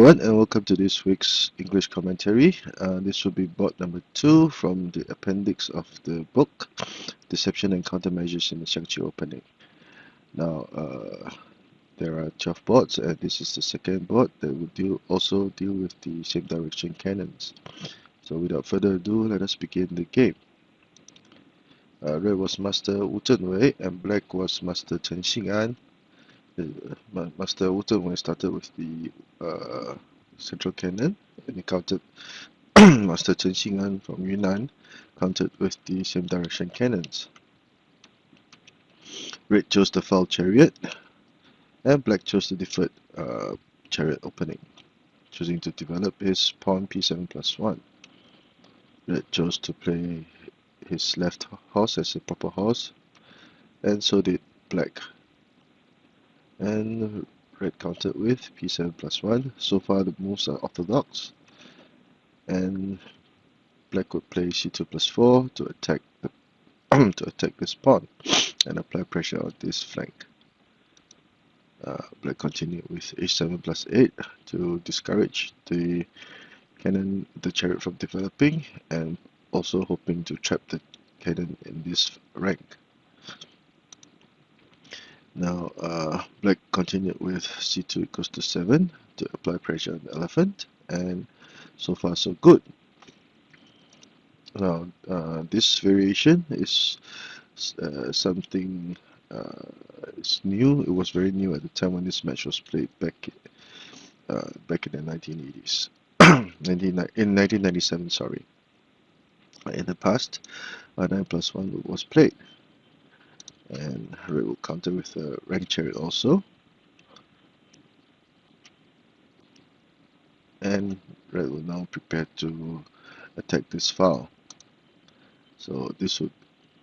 everyone, and welcome to this week's English commentary. This will be board number 2 from the appendix of the book, Deception and Countermeasures in the Xiangqi opening. Now, there are 12 boards, and this is the second board that will also deal with the same direction cannons. So without further ado, let us begin the game. Red was Master Wu Zhenwei, and black was Master Chen Xing'an. Master Wu Zhenwei started with the central cannon, and he countered Master Chen Xing'an from Yunnan, countered with the same direction cannons. Red chose the foul chariot, and black chose the deferred chariot opening, choosing to develop his pawn p7+1. Red chose to play his left horse as a proper horse, and so did black. And red countered with p7+1. So far the moves are orthodox, and black would play c2+4 to attack the to attack this pawn and apply pressure on this flank. Black continued with h7+8 to discourage the cannon, the chariot, from developing, and also hoping to trap the cannon in this rank. Now, black continued with c2 equals to 7 to apply pressure on the elephant, and so far so good. Now, this variation is something it's new. It was very new at the time when this match was played back in the 1980s. In 1997, sorry. In the past, 9+1 was played, and red will counter with a rank chariot also, and red will now prepare to attack this file. So this would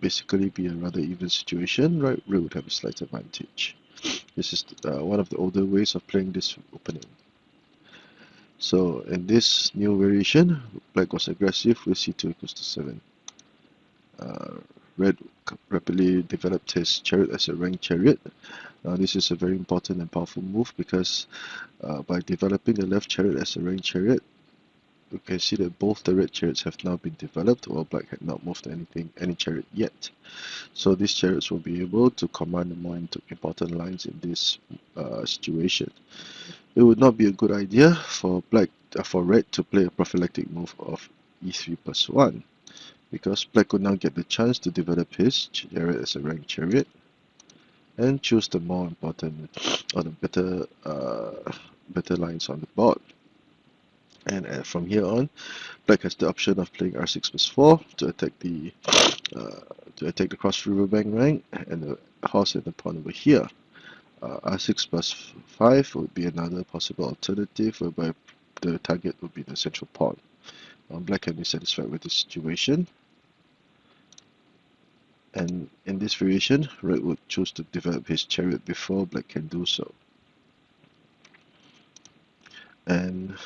basically be a rather even situation. Red would have a slight advantage. This is one of the older ways of playing this opening. So in this new variation, black was aggressive with c2 equals to 7. Red rapidly developed his chariot as a ranked chariot. Now this is a very important and powerful move because by developing the left chariot as a ranked chariot, you can see that both the red chariots have now been developed, while black had not moved any chariot yet. So these chariots will be able to command the more important lines in this situation. It would not be a good idea for red to play a prophylactic move of e3+1, because black would now get the chance to develop his chariot as a ranked chariot and choose the more important or the better lines on the board. And from here on, black has the option of playing r6+4 to attack the cross riverbank rank and the horse and the pawn over here. r6+5 would be another possible alternative, whereby the target would be the central pawn. Black can be satisfied with this situation, and in this variation, red would choose to develop his chariot before black can do so. And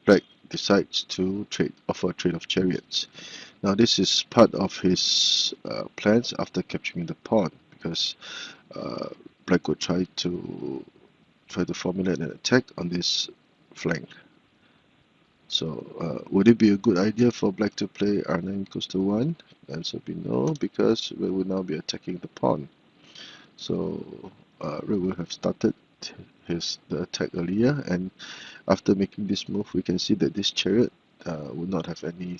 black decides to offer a trade of chariots. Now this is part of his plans after capturing the pawn, because black would try to formulate an attack on this flank. So would it be a good idea for black to play r9 equals to 1? The answer would be no, because red would now be attacking the pawn. So red would have started the attack earlier, and after making this move, we can see that this chariot would not have any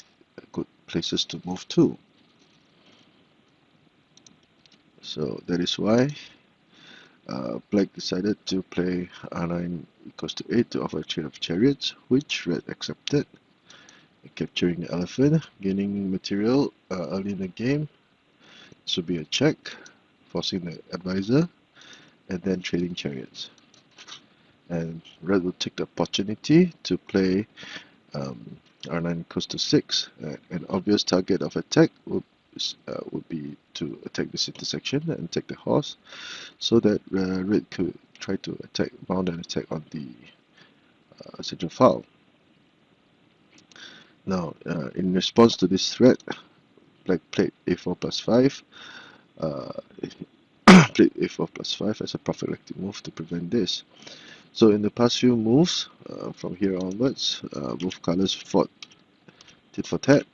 good places to move to. So that is why black decided to play r9 equals to 8 to offer a trade of chariots, which red accepted, capturing the elephant, gaining material early in the game. This would be a check, forcing the advisor, and then trading chariots. And red will take the opportunity to play r9 equals to 6. An obvious target of attack would be to attack this intersection and take the horse, so that red could try to mount an attack on the central file. Now, in response to this threat, black played a4+5. Played a4+5 as a prophylactic move to prevent this. So in the past few moves, from here onwards, both colors fought tit for tat,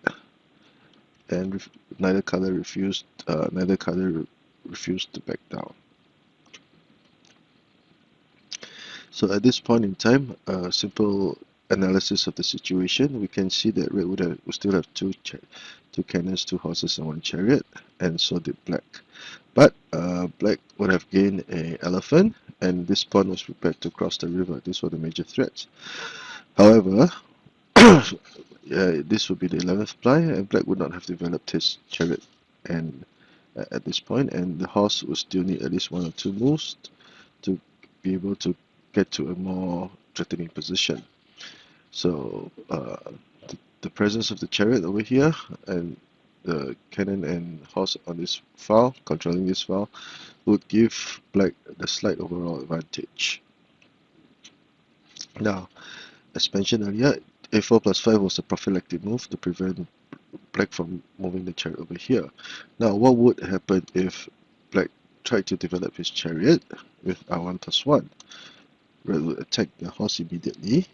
and neither color refused to back down. So at this point in time, a simple analysis of the situation, we can see that red would still have two cannons, two horses, and one chariot, and so did black. But black would have gained an elephant, and this pawn was prepared to cross the river. These were the major threats. However, this would be the 11th ply, and black would not have developed his chariot and at this point, and the horse would still need at least one or two moves to be able to get to a more threatening position. So the presence of the chariot over here and the cannon and horse on this file, controlling this file, would give black the slight overall advantage. Now, as mentioned earlier, a4 plus 5 was a prophylactic move to prevent black from moving the chariot over here. Now, what would happen if black tried to develop his chariot with r1 plus 1? Red would attack the horse immediately,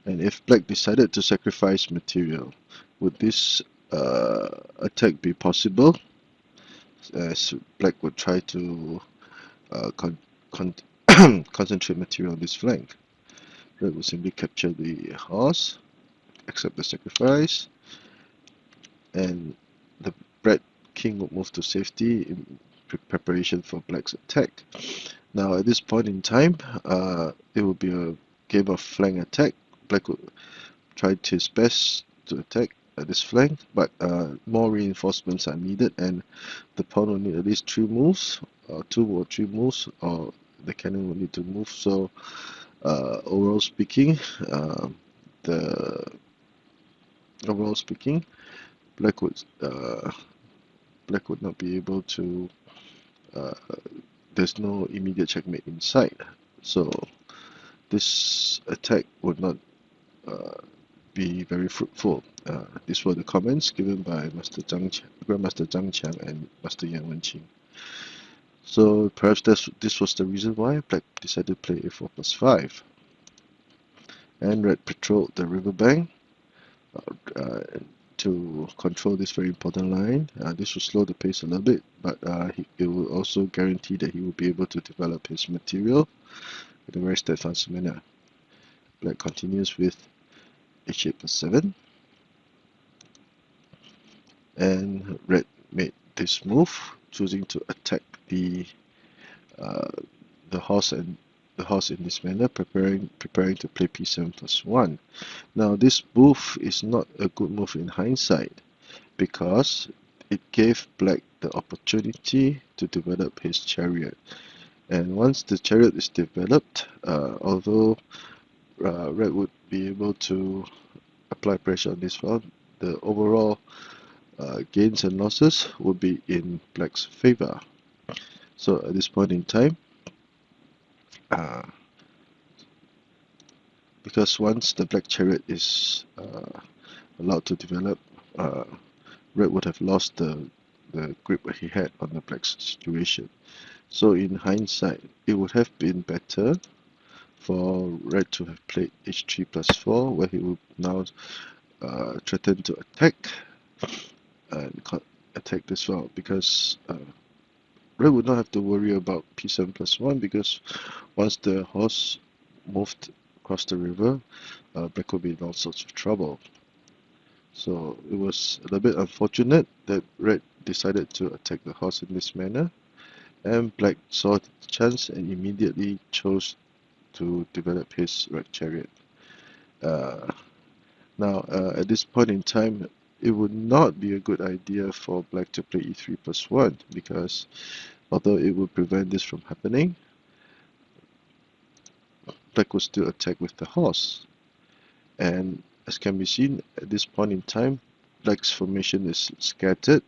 and if black decided to sacrifice material, would this attack be possible? As black would try to concentrate material on this flank. Red would simply capture the horse, accept the sacrifice, and the red king would move to safety in preparation for black's attack. Now at this point in time, it would be a game of flank attack. Black would try his best to attack at this flank, but more reinforcements are needed, and the pawn will need at least 3 moves, 2 or 3 moves, or the cannon will need to move. So overall speaking, black would not be able to. There's no immediate checkmate in sight, so this attack would not be very fruitful. These were the comments given by Grandmaster Zhang Qiang and Master Yang Wenqing. So perhaps this was the reason why black decided to play a4 plus 5. And red patrolled the riverbank to control this very important line. This will slow the pace a little bit, but it will also guarantee that he will be able to develop his material in a very steadfast manner. Black continues with h8 plus 7, and red made this move, choosing to attack the horse in this manner, preparing to play p7 plus 1. Now this move is not a good move in hindsight, because it gave black the opportunity to develop his chariot. And once the chariot is developed, although red would be able to apply pressure on this file, the overall gains and losses will be in black's favor. So at this point in time, because once the black chariot is allowed to develop, red would have lost the grip he had on the black's situation. So in hindsight, it would have been better for red to have played h3 plus 4, where he would now threaten to attack and attack this file, because red would not have to worry about p7 plus 1, because once the horse moved across the river, black would be in all sorts of trouble. So it was a little bit unfortunate that red decided to attack the horse in this manner, and black saw the chance and immediately chose to develop his red chariot. Now at this point in time, it would not be a good idea for black to play e3 plus 1, because although it would prevent this from happening, black would still attack with the horse. And as can be seen, at this point in time, black's formation is scattered.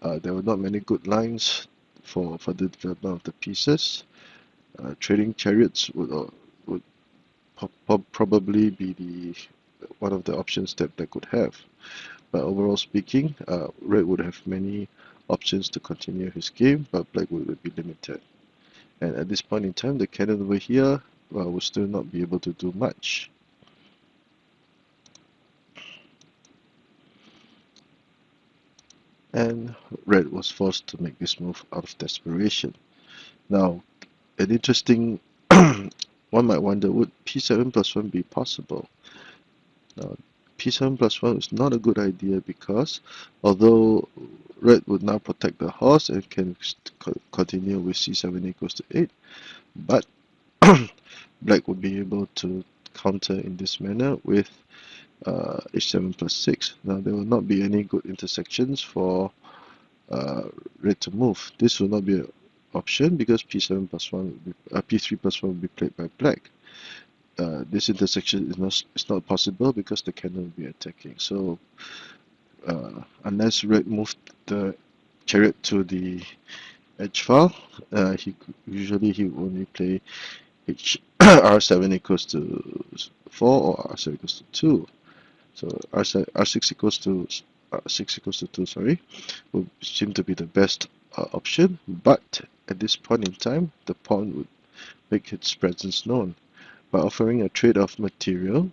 There were not many good lines for the development of the pieces. Trading chariots would probably be one of the options that black could have. But overall speaking, red would have many options to continue his game, but black would be limited. And at this point in time, the cannon over here will still not be able to do much. And red was forced to make this move out of desperation. Now, an interesting one might wonder, would p7 plus 1 be possible? Now, p7 plus 1 is not a good idea because although red would now protect the horse and can continue with c7 equals to 8, but black would be able to counter in this manner with h7 plus 6. Now, there will not be any good intersections for red to move. This will not be an option because p7 plus 1 will be, p3 plus 1 will be played by black. This intersection is not possible because the cannon will be attacking. So unless red moved the chariot to the edge file, usually he will only play r7 equals to 4 or r7 equals to 2. So r6 equals to 6 equals to 2, sorry, would seem to be the best option, but at this point in time, the pawn would make its presence known. By offering a trade-off material,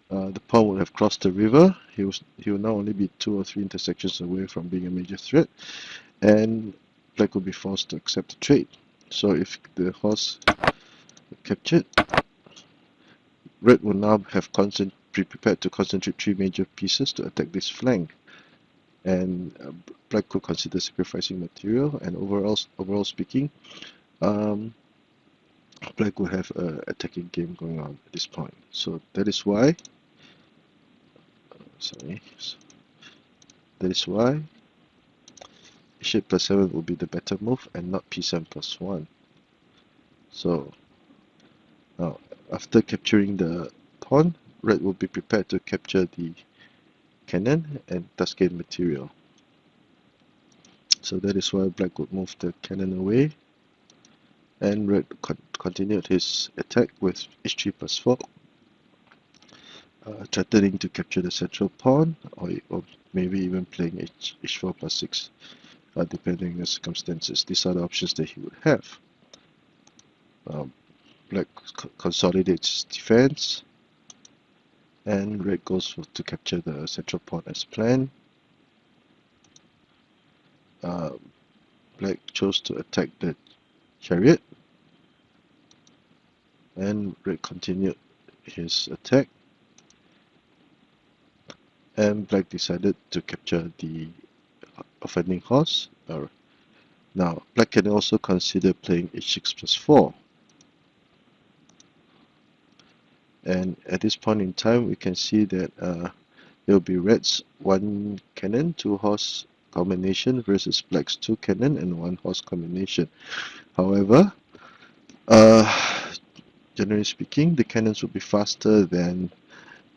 the pawn would have crossed the river. He will now only be 2 or 3 intersections away from being a major threat, and black will be forced to accept the trade. So if the horse captured, red will now have be prepared to concentrate 3 major pieces to attack this flank, and black could consider sacrificing material. And overall speaking, black will have an attacking game going on at this point. So that is why, that is why h8 plus 7 will be the better move and not p7 plus 1. So now, after capturing the pawn, red will be prepared to capture the cannon and thus gain material. So that is why black would move the cannon away, and red continued his attack with h3 plus 4, threatening to capture the central pawn, or maybe even playing h4 plus 6, depending on the circumstances. These are the options that he would have. Black consolidates defense, and red goes to capture the central pawn as planned. Black chose to attack the chariot, and red continued his attack, and black decided to capture the offending horse. Now, black can also consider playing h6 plus 4. And at this point in time, we can see that it will be red's 1 cannon, 2 horse combination versus black's 2 cannon and 1 horse combination. However, generally speaking, the cannons will be faster than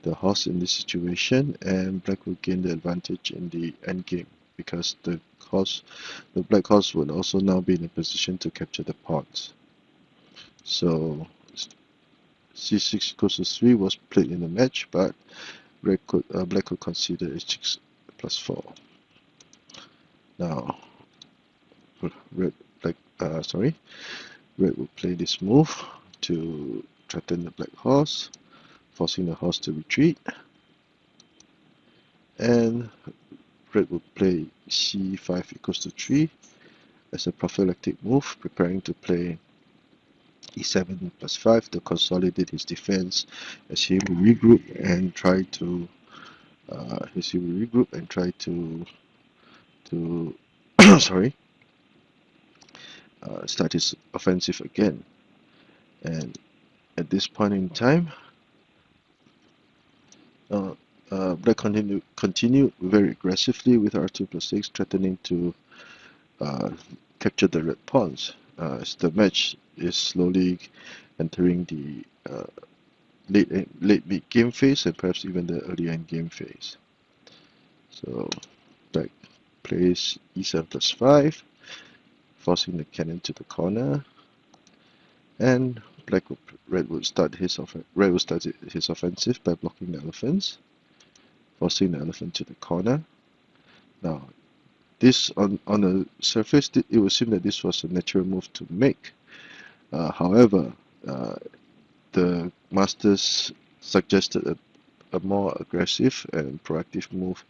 the horse in this situation, and black will gain the advantage in the endgame because the black horse would also now be in a position to capture the pawns. So c6 equals to 3 was played in the match, but black could consider h6 plus 4. Now, red will play this move to threaten the black horse, forcing the horse to retreat, and red will play c5 equals to 3 as a prophylactic move, preparing to play e7 plus 5 to consolidate his defense as he will regroup and try to start his offensive again. And at this point in time, black continue very aggressively with r2 plus 6, threatening to capture the red pawns as the match is slowly entering the late mid game phase and perhaps even the early end game phase. So black plays e7 plus 5, forcing the cannon to the corner, and red will start his offensive by blocking the elephants, forcing the elephant to the corner. Now, this on the surface, it would seem that this was a natural move to make. However, the masters suggested a more aggressive and proactive move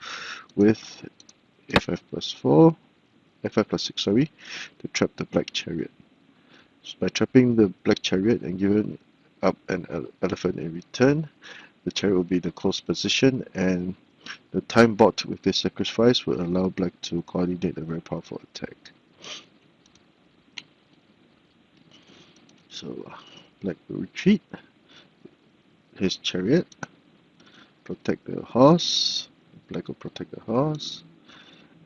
with a5 plus 4, a5 plus 6, sorry, to trap the black chariot. So by trapping the black chariot and giving up an elephant in return, the chariot will be in a close position, and the time bought with this sacrifice will allow black to coordinate a very powerful attack. So black will retreat his chariot, protect the horse, black will protect the horse,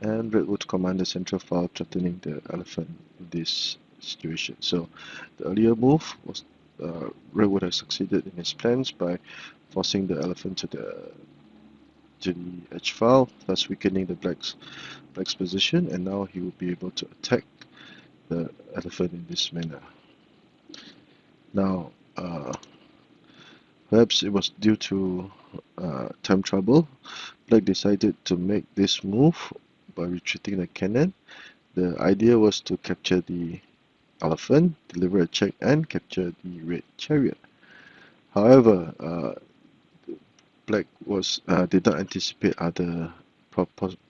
and red would command the central file, threatening the elephant in this situation. So the earlier move was red would have succeeded in his plans by forcing the elephant to the edge file, thus weakening the black's position, and now he will be able to attack the elephant in this manner. Now, perhaps it was due to time trouble, black decided to make this move by retreating the cannon. The idea was to capture the elephant, deliver a check, and capture the red chariot. However, black did not anticipate other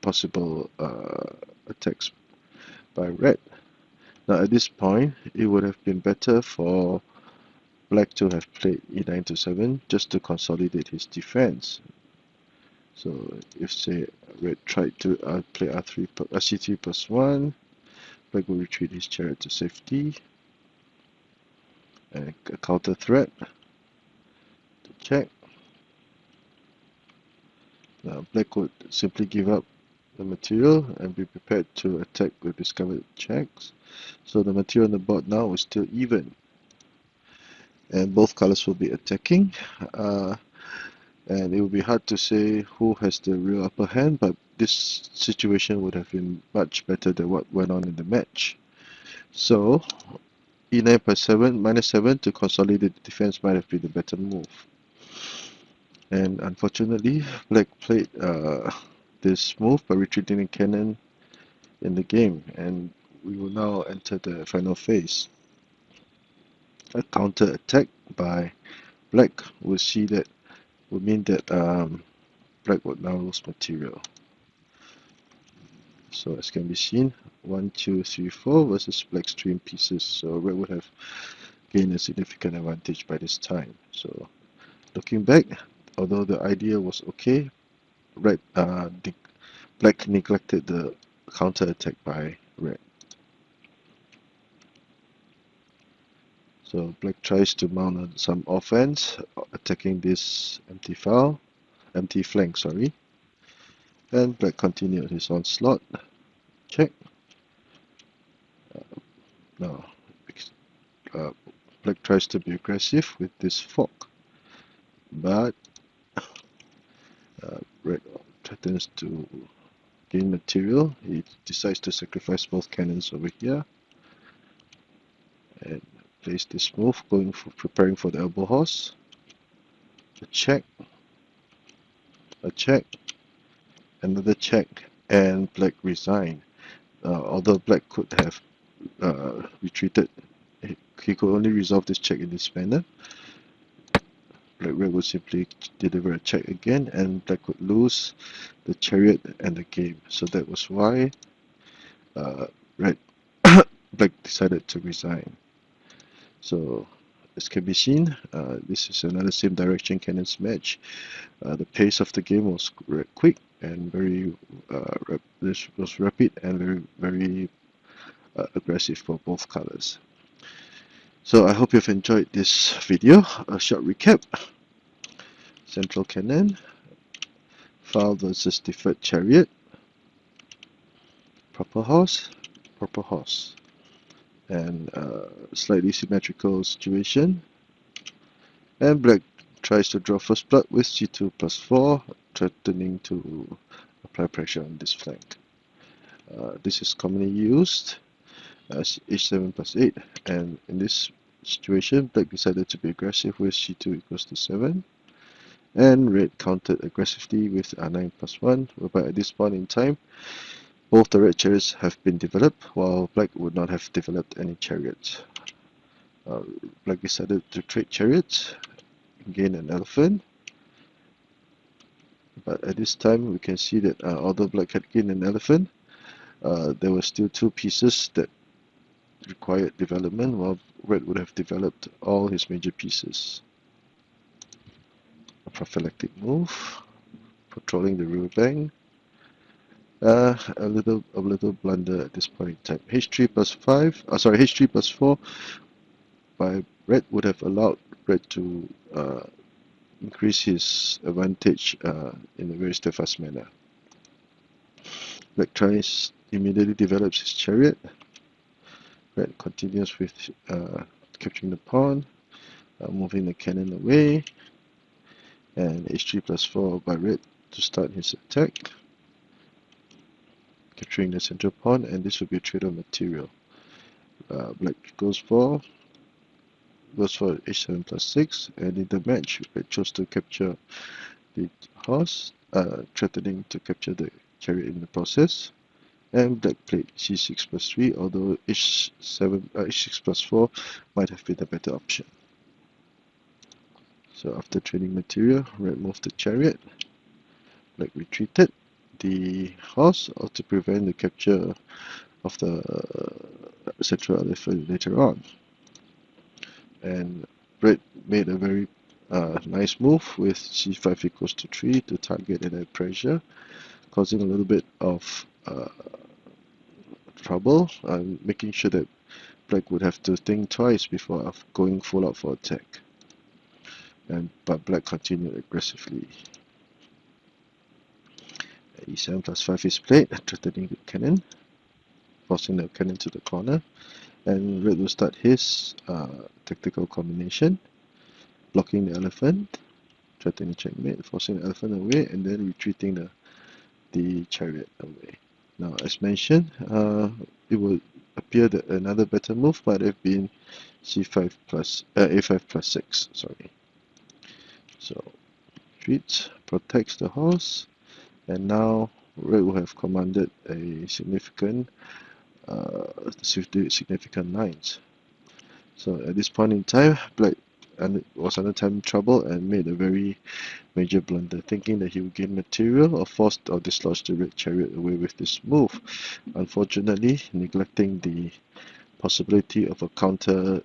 possible attacks by red. Now at this point, it would have been better for black to have played e9 to 7 just to consolidate his defense. So if say red tried to play r3 c3 plus 1, black will retreat his chariot to safety, and a counter threat to check. Now black would simply give up the material and be prepared to attack with discovered checks. So the material on the board now is still even, and both colors will be attacking. And it will be hard to say who has the real upper hand, but this situation would have been much better than what went on in the match. So e9 plus 7 minus 7 to consolidate the defense might have been the better move. And unfortunately, black played this move by retreating the cannon in the game, and we will now enter the final phase. A counter attack by black will mean that black would now lose material. So as can be seen, 1, 2, 3, 4 versus black's 3 pieces. So red would have gained a significant advantage by this time. So looking back, although the idea was okay, black neglected the counter attack by red. So black tries to mount on some offense, attacking this empty flank, sorry. And black continued his onslaught. Check. Now, black tries to be aggressive with this fork, but red threatens to gain material. He decides to sacrifice both cannons over here and plays this move, preparing for the elbow horse. A check, another check, and black resign. Although black could have retreated, he could only resolve this check in this manner. Black red would simply deliver a check again, and black would lose the chariot and the game. So that was why black decided to resign. So as can be seen, this is another same direction cannons match. The pace of the game was quick and very this was rapid and very aggressive for both colors. So I hope you've enjoyed this video. A short recap: central cannon, file versus deferred chariot, proper horse, and slightly symmetrical situation. And black tries to draw first blood with c2 plus 4, threatening to apply pressure on this flank. This is commonly used as h7 plus 8, and in this situation, black decided to be aggressive with c2 equals to 7, and red countered aggressively with r9 plus 1, whereby at this point in time, both the red chariots have been developed, while black would not have developed any chariots. Black decided to trade chariots, gain an elephant. But at this time, we can see that although Black had gained an elephant, there were still two pieces that required development, while Red would have developed all his major pieces. A prophylactic move, patrolling the riverbank. A little blunder at this point in time. H3 plus 5, H3 plus 4 by Red would have allowed Red to increase his advantage in a very steadfast manner. Black tries immediately develops his chariot. Red continues with capturing the pawn, moving the cannon away, and h3 plus 4 by Red to start his attack, capturing the central pawn, and this will be a trade of material. Black goes for h7 plus 6, and in the match, Red chose to capture the horse, threatening to capture the chariot in the process. And Black played c6 plus 3, although h6 plus 4 might have been a better option. So after trading material, Red moved the chariot. Black retreated the horse to prevent the capture of the central elephant later on. And Red made a very nice move with c5 equals to 3 to target and add pressure, causing a little bit of trouble, making sure that Black would have to think twice before going full out for attack. But Black continued aggressively. e7 plus 5 is played, threatening the cannon, forcing the cannon to the corner, and Red will start his tactical combination, blocking the elephant, threatening checkmate, forcing the elephant away, and then retreating the chariot away. Now, as mentioned, it will appear that another better move might have been c5 plus a5 plus 6. Sorry. So, retreats, protects the horse, and now Red will have commanded a significant lines. So at this point in time, Black was under time trouble and made a very major blunder, thinking that he would gain material or force or dislodge the Red chariot away with this move. Unfortunately, neglecting the possibility of a counter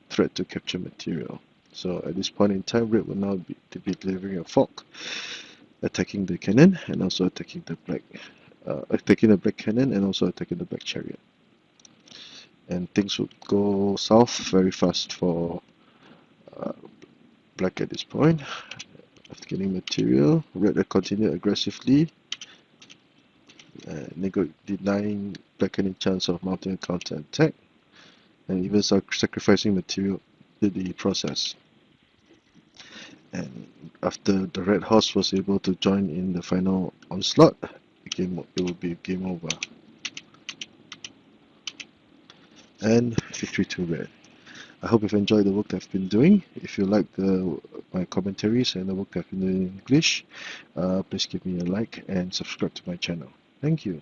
threat to capture material. So at this point in time, Red will now be delivering a fork, attacking the cannon and also attacking the Black cannon and also attacking the Black chariot. And things would go south very fast for Black at this point. After getting material, Red will continue aggressively, denying Black any chance of mounting a counter attack, and even sacrificing material to the process. And after the Red horse was able to join in the final onslaught, it will be game over. And victory to Red. I hope you've enjoyed the work that I've been doing. If you like my commentaries and the work that I've been doing in English, please give me a like and subscribe to my channel. Thank you.